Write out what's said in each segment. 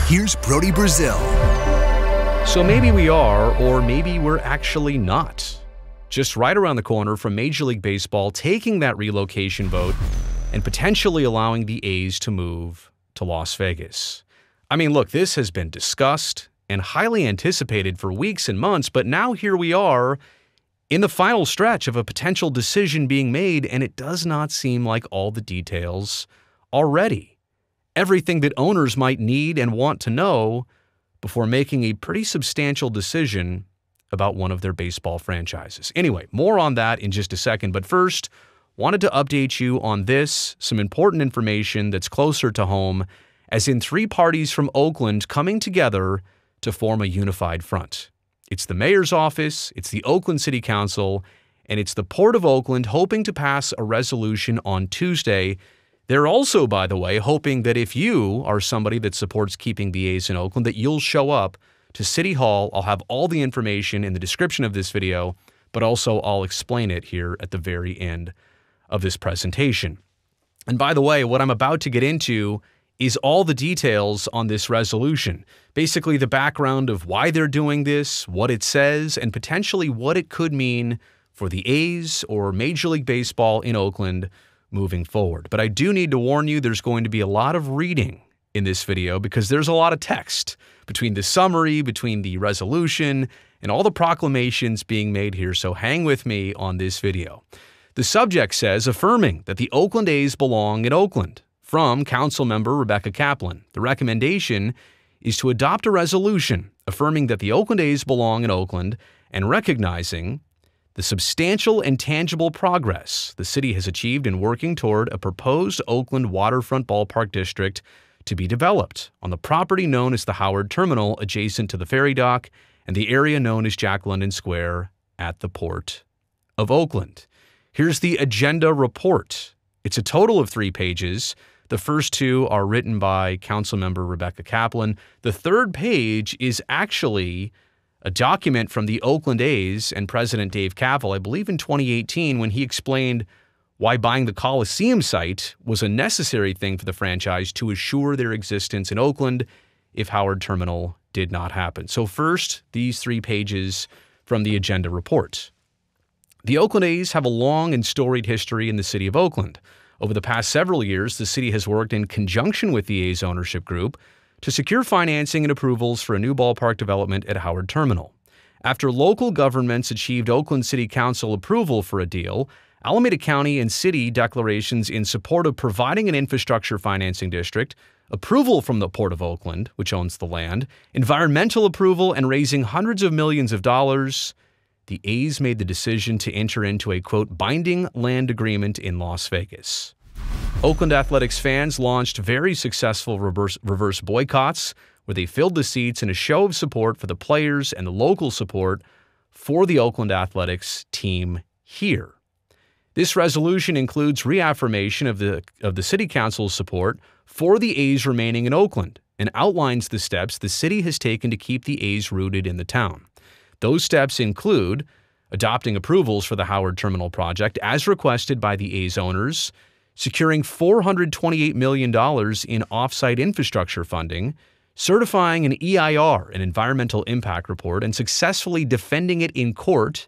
Here's Brody Brazil. So maybe we are, or maybe we're actually not. Just right around the corner from Major League Baseball taking that relocation vote and potentially allowing the A's to move to Las Vegas. I mean, look, this has been discussed and highly anticipated for weeks and months, but now here we are in the final stretch of a potential decision being made, and it does not seem like all the details are ready. Everything that owners might need and want to know before making a pretty substantial decision about one of their baseball franchises. Anyway, more on that in just a second, but first, wanted to update you on this, some important information that's closer to home, as in 3 parties from Oakland coming together to form a unified front. It's the mayor's office, it's the Oakland City Council, and it's the Port of Oakland hoping to pass a resolution on Tuesday. They're also, by the way, hoping that if you are somebody that supports keeping the A's in Oakland, that you'll show up to City Hall. I'll have all the information in the description of this video, but also I'll explain it here at the very end of this presentation. And by the way, what I'm about to get into is all the details on this resolution. Basically, the background of why they're doing this, what it says, and potentially what it could mean for the A's or Major League Baseball in Oakland moving forward. But I do need to warn you, there's going to be a lot of reading in this video because there's a lot of text between the summary, between the resolution, and all the proclamations being made here, so hang with me on this video. The subject says, affirming that the Oakland A's belong in Oakland, from Councilmember Rebecca Kaplan. The recommendation is to adopt a resolution affirming that the Oakland A's belong in Oakland and recognizing the substantial and tangible progress the city has achieved in working toward a proposed Oakland waterfront ballpark district to be developed on the property known as the Howard Terminal adjacent to the ferry dock and the area known as Jack London Square at the Port of Oakland. Here's the agenda report. It's a total of 3 pages. The first 2 are written by Councilmember Rebecca Kaplan. The third page is actually a document from the Oakland A's and President Dave Kaval, I believe in 2018, when he explained why buying the Coliseum site was a necessary thing for the franchise to assure their existence in Oakland if Howard Terminal did not happen. So first, these 3 pages from the agenda report. The Oakland A's have a long and storied history in the city of Oakland. Over the past several years, the city has worked in conjunction with the A's ownership group to secure financing and approvals for a new ballpark development at Howard Terminal. After local governments achieved Oakland City Council approval for a deal, Alameda County and city declarations in support of providing an infrastructure financing district, approval from the Port of Oakland, which owns the land, environmental approval, and raising hundreds of millions of dollars, the A's made the decision to enter into a, quote, binding land agreement in Las Vegas. Oakland Athletics fans launched very successful reverse boycotts, where they filled the seats in a show of support for the players and the local support for the Oakland Athletics team here. This resolution includes reaffirmation of the City Council's support for the A's remaining in Oakland and outlines the steps the city has taken to keep the A's rooted in the town. Those steps include adopting approvals for the Howard Terminal project as requested by the A's owners, securing $428 million in off-site infrastructure funding, certifying an EIR, an environmental impact report, and successfully defending it in court,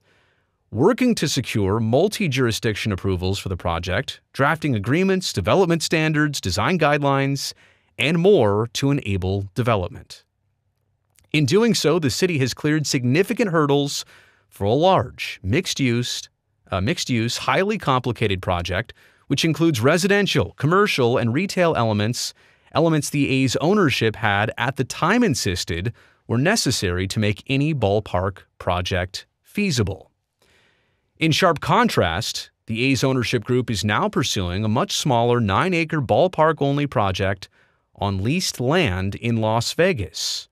working to secure multi-jurisdiction approvals for the project, drafting agreements, development standards, design guidelines, and more to enable development. In doing so, the city has cleared significant hurdles for a large, mixed-use, highly complicated project, which includes residential, commercial, and retail elements the A's ownership had at the time insisted were necessary to make any ballpark project feasible. In sharp contrast, the A's ownership group is now pursuing a much smaller 9-acre ballpark-only project on leased land in Las Vegas.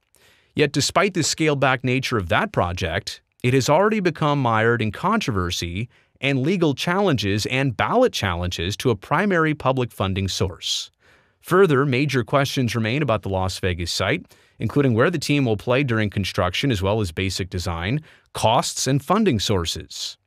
Yet despite the scaled-back nature of that project, it has already become mired in controversy and legal challenges and ballot challenges to a primary public funding source. Further, major questions remain about the Las Vegas site, including where the team will play during construction as well as basic design, costs, and funding sources.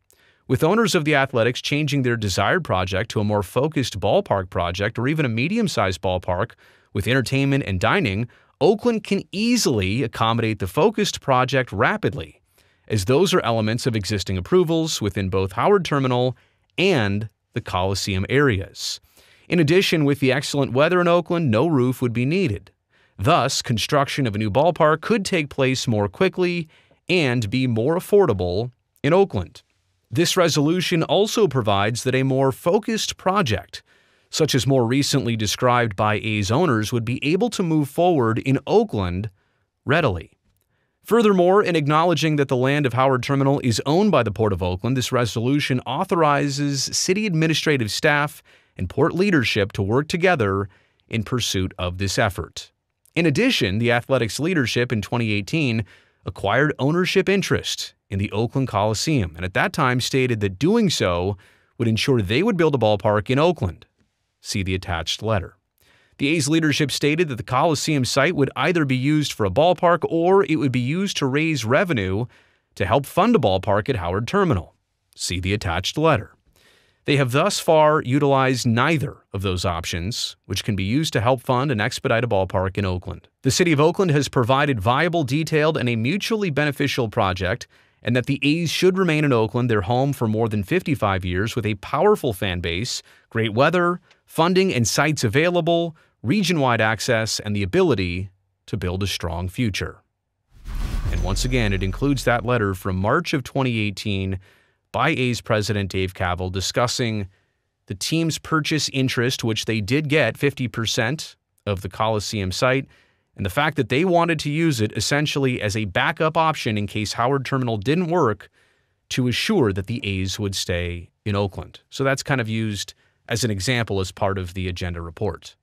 With owners of the Athletics changing their desired project to a more focused ballpark project or even a medium-sized ballpark with entertainment and dining, Oakland can easily accommodate the focused project rapidly, as those are elements of existing approvals within both Howard Terminal and the Coliseum areas. In addition, with the excellent weather in Oakland, no roof would be needed. Thus, construction of a new ballpark could take place more quickly and be more affordable in Oakland. This resolution also provides that a more focused project, such as more recently described by A's owners, would be able to move forward in Oakland readily. Furthermore, in acknowledging that the land of Howard Terminal is owned by the Port of Oakland, this resolution authorizes city administrative staff and port leadership to work together in pursuit of this effort. In addition, the athletics leadership in 2018 acquired ownership interest in the Oakland Coliseum, and at that time stated that doing so would ensure they would build a ballpark in Oakland. See the attached letter. The A's leadership stated that the Coliseum site would either be used for a ballpark or it would be used to raise revenue to help fund a ballpark at Howard Terminal. See the attached letter. They have thus far utilized neither of those options, which can be used to help fund and expedite a ballpark in Oakland. The City of Oakland has provided viable, detailed, and a mutually beneficial project, and that the A's should remain in Oakland, their home for more than 55 years, with a powerful fan base, great weather, funding and sites available, region-wide access, and the ability to build a strong future. And once again, it includes that letter from March of 2018 by A's president Dave Kaval discussing the team's purchase interest, which they did get 50% of the Coliseum site, and the fact that they wanted to use it essentially as a backup option in case Howard Terminal didn't work to assure that the A's would stay in Oakland. So that's kind of used as an example as part of the agenda report.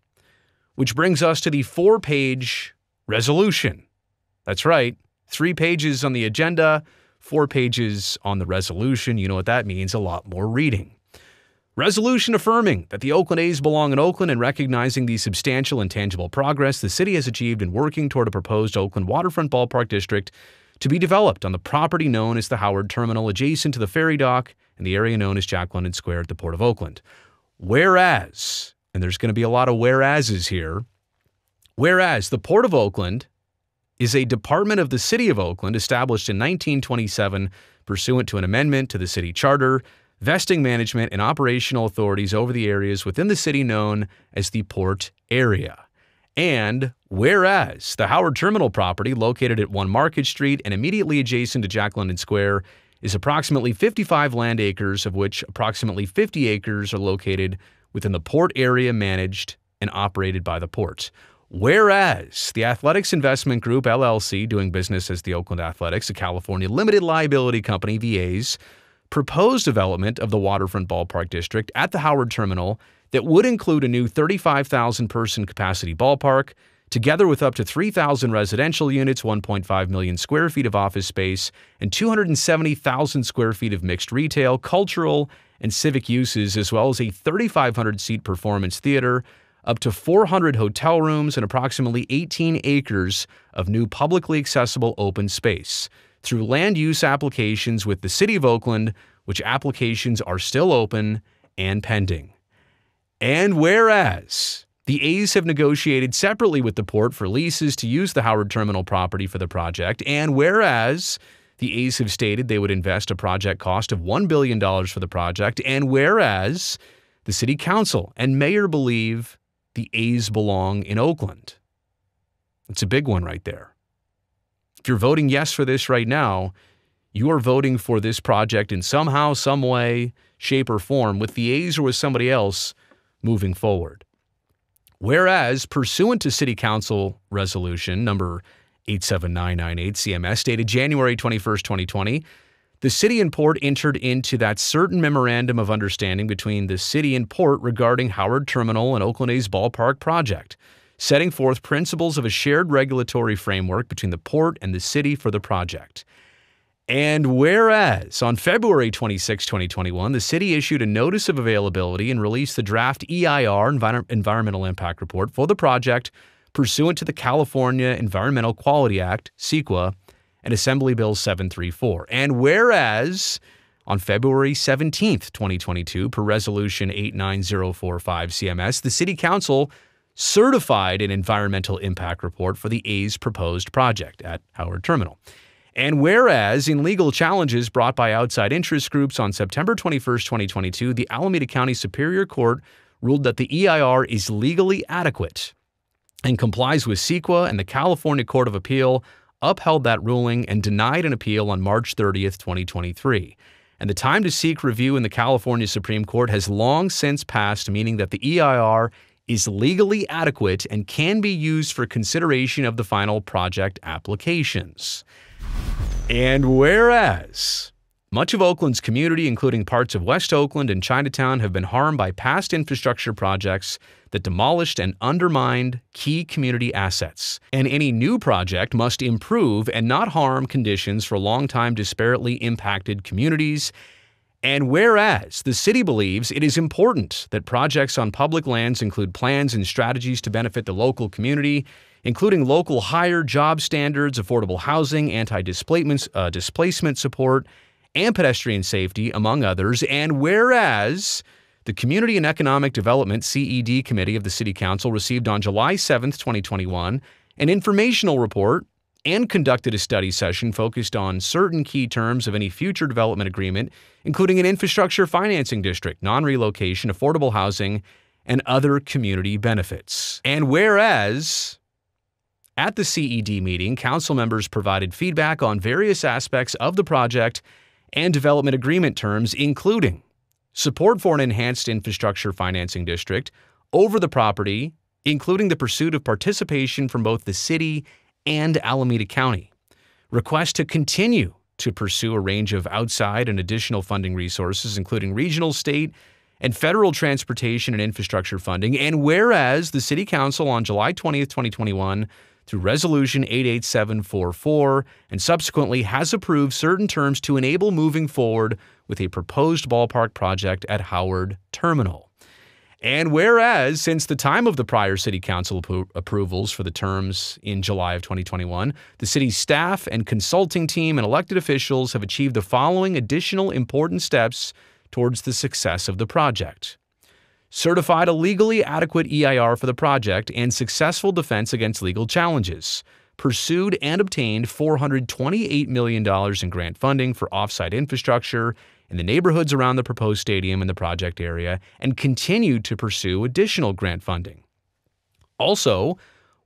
Which brings us to the 4-page resolution. That's right, 3 pages on the agenda, 4 pages on the resolution. You know what that means, a lot more reading. Resolution affirming that the Oakland A's belong in Oakland and recognizing the substantial and tangible progress the city has achieved in working toward a proposed Oakland waterfront ballpark district to be developed on the property known as the Howard Terminal, adjacent to the ferry dock and the area known as Jack London Square at the Port of Oakland. Whereas, and there's going to be a lot of whereases here, whereas the Port of Oakland is a department of the City of Oakland established in 1927 pursuant to an amendment to the city charter, vesting management and operational authorities over the areas within the city known as the Port Area. And whereas the Howard Terminal property, located at 1 Market Street and immediately adjacent to Jack London Square, is approximately 55 land acres, of which approximately 50 acres are located within the Port Area managed and operated by the Port. Whereas the Athletics Investment Group, LLC, doing business as the Oakland Athletics, a California limited liability company, VAs, proposed development of the waterfront ballpark district at the Howard Terminal that would include a new 35,000-person capacity ballpark, together with up to 3,000 residential units, 1.5 million square feet of office space, and 270,000 square feet of mixed retail, cultural, and civic uses, as well as a 3,500-seat performance theater, up to 400 hotel rooms, and approximately 18 acres of new publicly accessible open space through land use applications with the City of Oakland, which applications are still open and pending. And whereas the A's have negotiated separately with the Port for leases to use the Howard Terminal property for the project, and whereas the A's have stated they would invest a project cost of $1 billion for the project, and whereas the City Council and Mayor believe the A's belong in Oakland. It's a big one right there. If you're voting yes for this right now, you are voting for this project in somehow, some way, shape, or form, with the A's or with somebody else moving forward. Whereas, pursuant to City Council Resolution number 87998 CMS, dated January 21st, 2020, the City and Port entered into that certain memorandum of understanding between the City and Port regarding Howard Terminal and Oakland A's ballpark project, setting forth principles of a shared regulatory framework between the Port and the City for the project. And whereas, on February 26, 2021, the City issued a notice of availability and released the draft EIR, Environmental Impact Report, for the project pursuant to the California Environmental Quality Act, CEQA, and Assembly Bill 734. And whereas, on February 17, 2022, per Resolution 89045 CMS, the City Council certified an environmental impact report for the A's proposed project at Howard Terminal. And whereas in legal challenges brought by outside interest groups on September 21, 2022, the Alameda County Superior Court ruled that the EIR is legally adequate and complies with CEQA, and the California Court of Appeal upheld that ruling and denied an appeal on March 30, 2023. And the time to seek review in the California Supreme Court has long since passed, meaning that the EIR is legally adequate and can be used for consideration of the final project applications. And whereas much of Oakland's community, including parts of West Oakland and Chinatown, have been harmed by past infrastructure projects that demolished and undermined key community assets, and any new project must improve and not harm conditions for long-time disparately impacted communities. And whereas the city believes it is important that projects on public lands include plans and strategies to benefit the local community, including local higher job standards, affordable housing, displacement support, and pedestrian safety, among others. And whereas the Community and Economic Development CED Committee of the City Council received on July 7, 2021, an informational report and conducted a study session focused on certain key terms of any future development agreement, including an infrastructure financing district, non-relocation, affordable housing, and other community benefits. And whereas at the CED meeting, council members provided feedback on various aspects of the project and development agreement terms, including support for an enhanced infrastructure financing district over the property, including the pursuit of participation from both the city and Alameda County, request to continue to pursue a range of outside and additional funding resources, including regional, state, and federal transportation and infrastructure funding. And whereas the City Council on July 20th, 2021, through Resolution 88744, and subsequently has approved certain terms to enable moving forward with a proposed ballpark project at Howard Terminal. And whereas since the time of the prior City Council approvals for the terms in July of 2021, the city's staff and consulting team and elected officials have achieved the following additional important steps towards the success of the project: certified a legally adequate EIR for the project and successful defense against legal challenges, pursued and obtained $428 million in grant funding for off-site infrastructure in the neighborhoods around the proposed stadium and the project area, and continued to pursue additional grant funding. Also,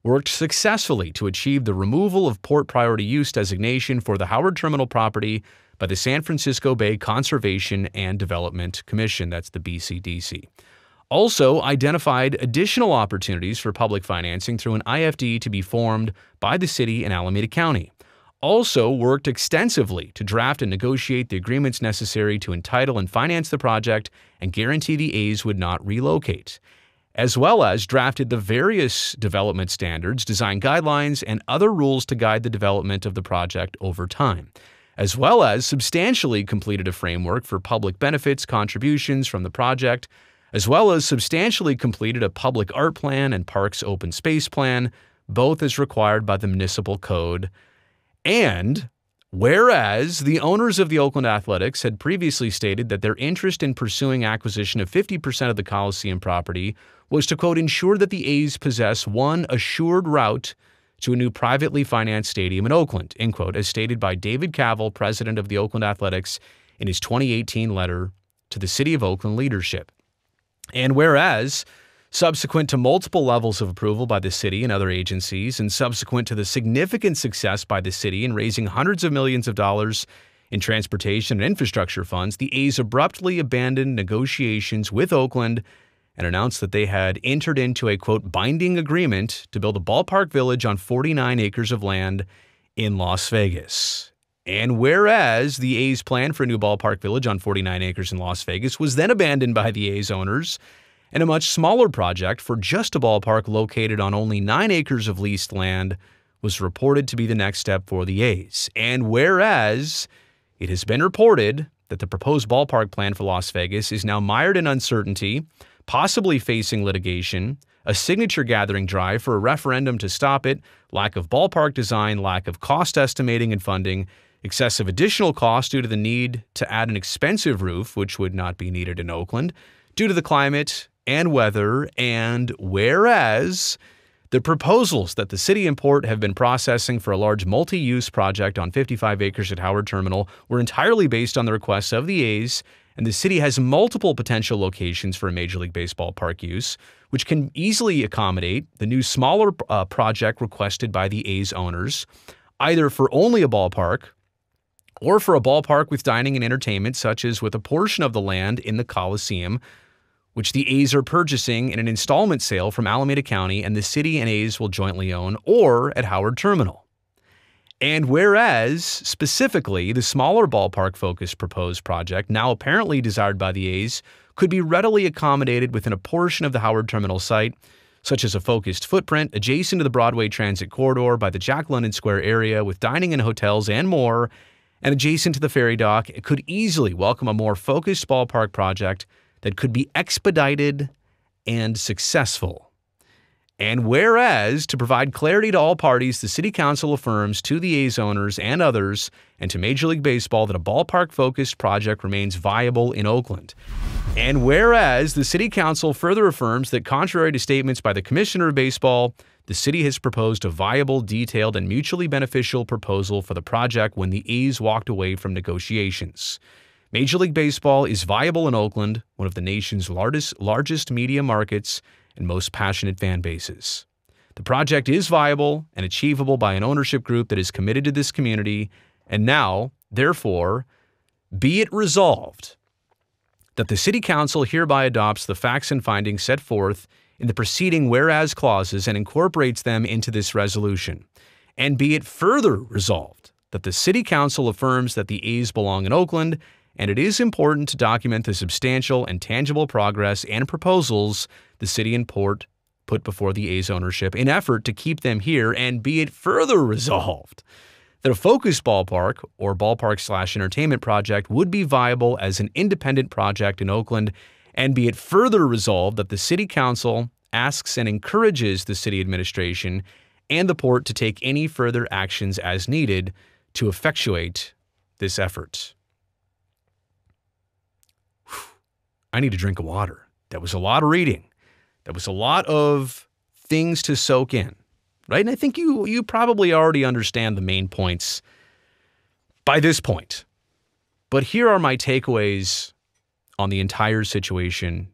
worked successfully to achieve the removal of Port Priority Use designation for the Howard Terminal property by the San Francisco Bay Conservation and Development Commission, that's the BCDC. Also identified additional opportunities for public financing through an IFD to be formed by the city and Alameda County. Also worked extensively to draft and negotiate the agreements necessary to entitle and finance the project and guarantee the A's would not relocate, as well as drafted the various development standards, design guidelines, and other rules to guide the development of the project over time, as well as substantially completed a framework for public benefits contributions from the project, as well as substantially completed a public art plan and parks open space plan, both as required by the municipal code. And whereas the owners of the Oakland Athletics had previously stated that their interest in pursuing acquisition of 50% of the Coliseum property was to, quote, ensure that the A's possess one assured route to a new privately financed stadium in Oakland, end quote, as stated by David Cavell, president of the Oakland Athletics, in his 2018 letter to the City of Oakland leadership. And whereas, subsequent to multiple levels of approval by the city and other agencies, and subsequent to the significant success by the city in raising hundreds of millions of dollars in transportation and infrastructure funds, the A's abruptly abandoned negotiations with Oakland and announced that they had entered into a, quote, binding agreement to build a ballpark village on 49 acres of land in Las Vegas. And whereas the A's plan for a new ballpark village on 49 acres in Las Vegas was then abandoned by the A's owners, and a much smaller project for just a ballpark located on only 9 acres of leased land was reported to be the next step for the A's. And whereas it has been reported that the proposed ballpark plan for Las Vegas is now mired in uncertainty, possibly facing litigation, a signature-gathering drive for a referendum to stop it, lack of ballpark design, lack of cost estimating and funding, excessive additional cost due to the need to add an expensive roof, which would not be needed in Oakland, due to the climate, and weather, and whereas the proposals that the city and port have been processing for a large multi-use project on 55 acres at Howard Terminal were entirely based on the requests of the A's, and the city has multiple potential locations for a Major League Baseball park use, which can easily accommodate the new smaller project requested by the A's owners, either for only a ballpark or for a ballpark with dining and entertainment, such as with a portion of the land in the Coliseum, which the A's are purchasing in an installment sale from Alameda County and the city and A's will jointly own, or at Howard Terminal. And whereas, specifically, the smaller ballpark-focused proposed project, now apparently desired by the A's, could be readily accommodated within a portion of the Howard Terminal site, such as a focused footprint adjacent to the Broadway Transit Corridor by the Jack London Square area with dining and hotels and more, and adjacent to the ferry dock, it could easily welcome a more focused ballpark project that could be expedited and successful. And whereas, to provide clarity to all parties, the City Council affirms to the A's owners and others, and to Major League Baseball, that a ballpark-focused project remains viable in Oakland. And whereas, the City Council further affirms that contrary to statements by the Commissioner of Baseball, the city has proposed a viable, detailed, and mutually beneficial proposal for the project when the A's walked away from negotiations. Major League Baseball is viable in Oakland, one of the nation's largest media markets and most passionate fan bases. The project is viable and achievable by an ownership group that is committed to this community, and now, therefore, be it resolved that the City Council hereby adopts the facts and findings set forth in the preceding whereas clauses and incorporates them into this resolution. And be it further resolved that the City Council affirms that the A's belong in Oakland, and it is important to document the substantial and tangible progress and proposals the city and port put before the A's ownership in effort to keep them here, and be it further resolved that a focused ballpark or ballpark/entertainment project would be viable as an independent project in Oakland, and be it further resolved that the City Council asks and encourages the city administration and the port to take any further actions as needed to effectuate this effort. I need a drink of water. That was a lot of reading. That was a lot of things to soak in, right? And I think you probably already understand the main points by this point. But here are my takeaways on the entire situation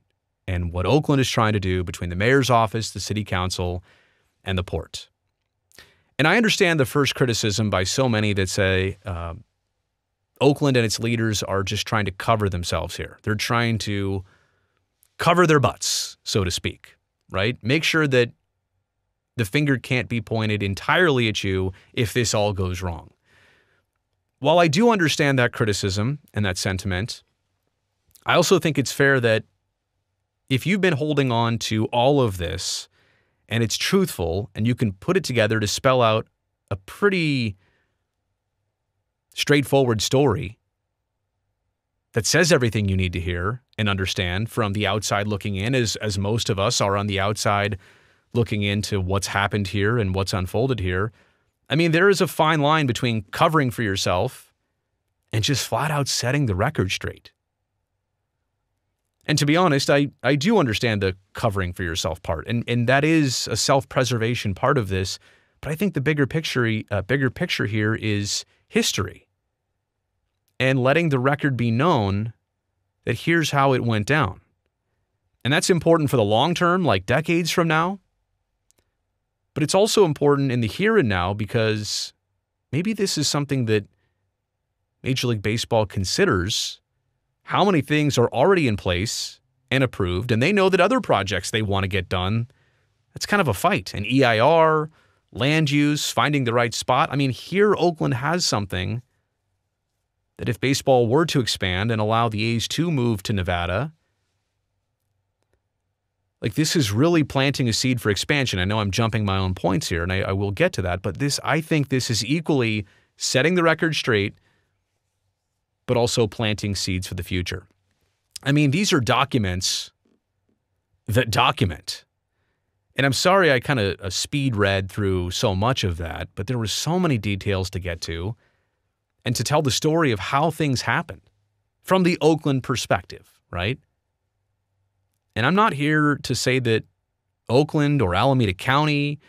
and what Oakland is trying to do between the mayor's office, the city council, and the port. And I understand the first criticism by so many that say Oakland and its leaders are just trying to cover themselves here. They're trying to cover their butts, so to speak, right? Make sure that the finger can't be pointed entirely at you if this all goes wrong. While I do understand that criticism and that sentiment, I also think it's fair that if you've been holding on to all of this and it's truthful and you can put it together to spell out a pretty straightforward story that says everything you need to hear and understand from the outside looking in, as most of us are on the outside looking into what's happened here and what's unfolded here. I mean, there is a fine line between covering for yourself and just flat out setting the record straight. And to be honest, I do understand the covering for yourself part, and that is a self-preservation part of this, but I think the bigger picture here is history. And letting the record be known that here's how it went down. And that's important for the long term, like decades from now. But it's also important in the here and now because maybe this is something that Major League Baseball considers how many things are already in place and approved, and they know that other projects they want to get done, that's kind of a fight. An EIR, land use, finding the right spot. I mean, here Oakland has something that if baseball were to expand and allow the A's to move to Nevada, like this is really planting a seed for expansion. I know I'm jumping my own points here, and I will get to that, but I think this is equally setting the record straight, but also planting seeds for the future. I mean, these are documents that document. And I'm sorry I kind of speed read through so much of that, but there were so many details to get to and to tell the story of how things happened from the Oakland perspective, right? And I'm not here to say that Oakland or Alameda County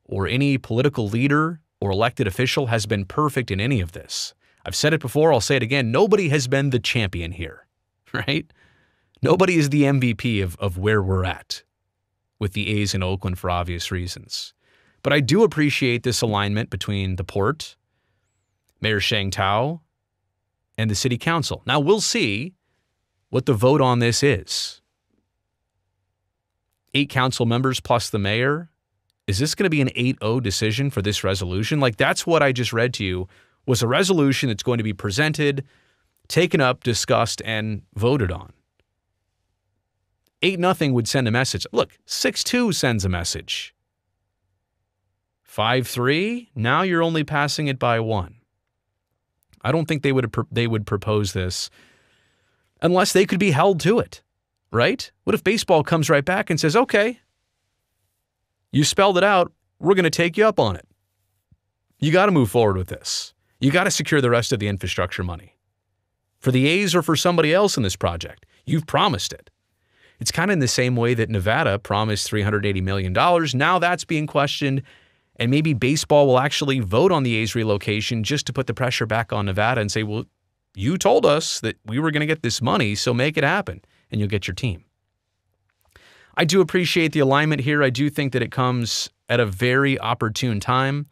or any political leader or elected official has been perfect in any of this. I've said it before, I'll say it again. Nobody has been the champion here, right? Nobody is the MVP of where we're at with the A's in Oakland for obvious reasons. But I do appreciate this alignment between the Port, Mayor Sheng Thao, and the City Council. Now, we'll see what the vote on this is. 8 council members plus the mayor. Is this going to be an 8-0 decision for this resolution? Like, that's what I just read to you, was a resolution that's going to be presented, taken up, discussed, and voted on. 8-0 would send a message. Look, 6-2 sends a message. 5-3, now you're only passing it by 1. I don't think they would propose this unless they could be held to it, right? What if baseball comes right back and says, okay, you spelled it out, we're going to take you up on it. You got to move forward with this. You got to secure the rest of the infrastructure money. For the A's or for somebody else in this project, you've promised it. It's kind of in the same way that Nevada promised $380 million. Now that's being questioned, and maybe baseball will actually vote on the A's relocation just to put the pressure back on Nevada and say, well, you told us that we were going to get this money, so make it happen, and you'll get your team. I do appreciate the alignment here. I do think that it comes at a very opportune time.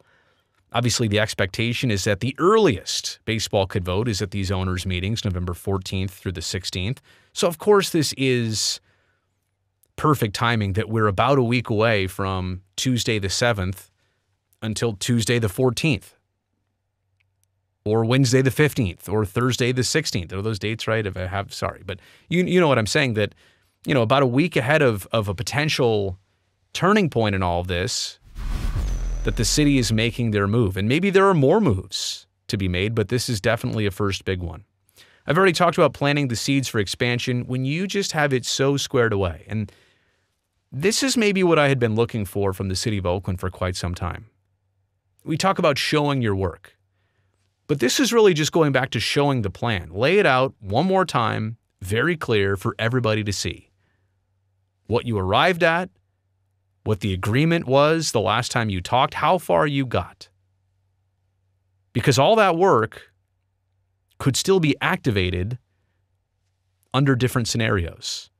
Obviously, the expectation is that the earliest baseball could vote is at these owners' meetings, November 14th through the 16th. So, of course, this is perfect timing that we're about a week away from Tuesday the 7th until Tuesday the 14th, or Wednesday the 15th, or Thursday the 16th. Are those dates right? Sorry, but you know what I'm saying, that, you know, about a week ahead of a potential turning point in all of this, that the city is making their move. And maybe there are more moves to be made, but this is definitely a first big one. I've already talked about planting the seeds for expansion when you just have it so squared away. And this is maybe what I had been looking for from the city of Oakland for quite some time. We talk about showing your work, but this is really just going back to showing the plan. Lay it out one more time, very clear for everybody to see. What you arrived at, what the agreement was the last time you talked, how far you got. Because all that work could still be activated under different scenarios.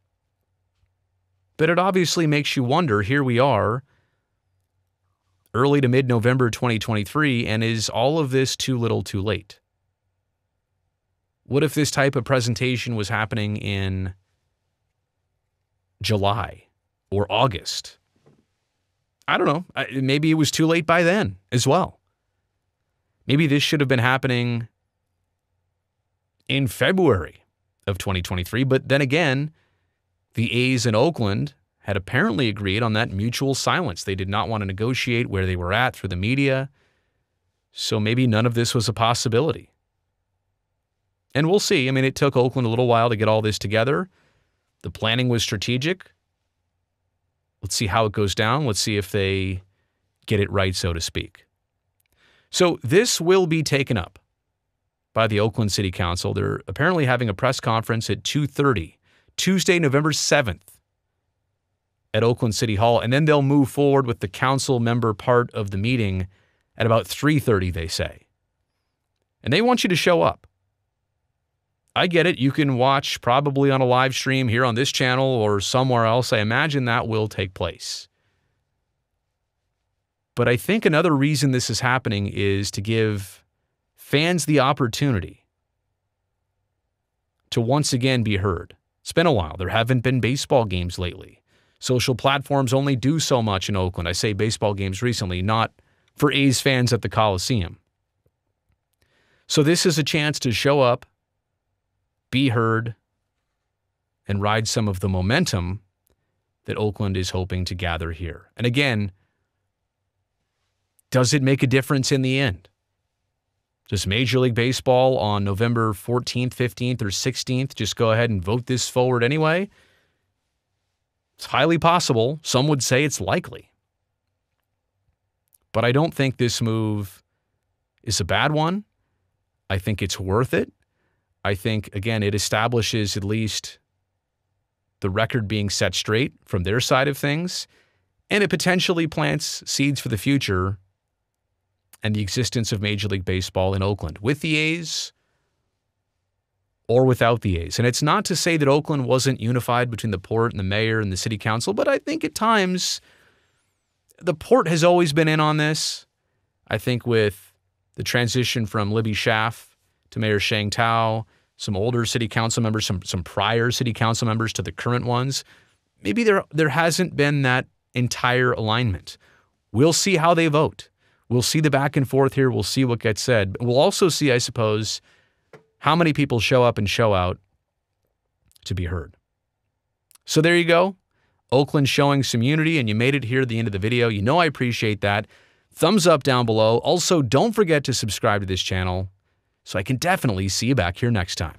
But it obviously makes you wonder, here we are, early to mid-November 2023, and is all of this too little too late? What if this type of presentation was happening in July or August? I don't know. Maybe it was too late by then as well. Maybe this should have been happening in February of 2023, but then again, the A's in Oakland had apparently agreed on that mutual silence. They did not want to negotiate where they were at through the media, so maybe none of this was a possibility. And we'll see. I mean, it took Oakland a little while to get all this together. The planning was strategic. Let's see how it goes down. Let's see if they get it right, so to speak. So this will be taken up by the Oakland City Council. They're apparently having a press conference at 2:30, Tuesday, November 7th at Oakland City Hall, and then they'll move forward with the council member part of the meeting at about 3:30, they say. And they want you to show up. I get it. You can watch probably on a live stream here on this channel or somewhere else. I imagine that will take place. But I think another reason this is happening is to give fans the opportunity to once again be heard. It's been a while. There haven't been baseball games lately. Social platforms only do so much in Oakland. I say baseball games recently, not for A's fans at the Coliseum. So this is a chance to show up, be heard, and ride some of the momentum that Oakland is hoping to gather here. And again, does it make a difference in the end? Does Major League Baseball on November 14th, 15th, or 16th just go ahead and vote this forward anyway? It's highly possible. Some would say it's likely. But I don't think this move is a bad one. I think it's worth it. I think, again, it establishes at least the record being set straight from their side of things, and it potentially plants seeds for the future and the existence of Major League Baseball in Oakland, with the A's or without the A's. And it's not to say that Oakland wasn't unified between the Port and the Mayor and the City Council, but I think at times the Port has always been in on this. I think with the transition from Libby Schaff to Mayor Sheng Thao, some older city council members, some prior city council members to the current ones, maybe there hasn't been that entire alignment. We'll see how they vote. We'll see the back and forth here. We'll see what gets said. We'll also see, I suppose, how many people show up and show out to be heard. So there you go. Oakland showing some unity, and you made it here at the end of the video. You know I appreciate that. Thumbs up down below. Also, don't forget to subscribe to this channel so I can definitely see you back here next time.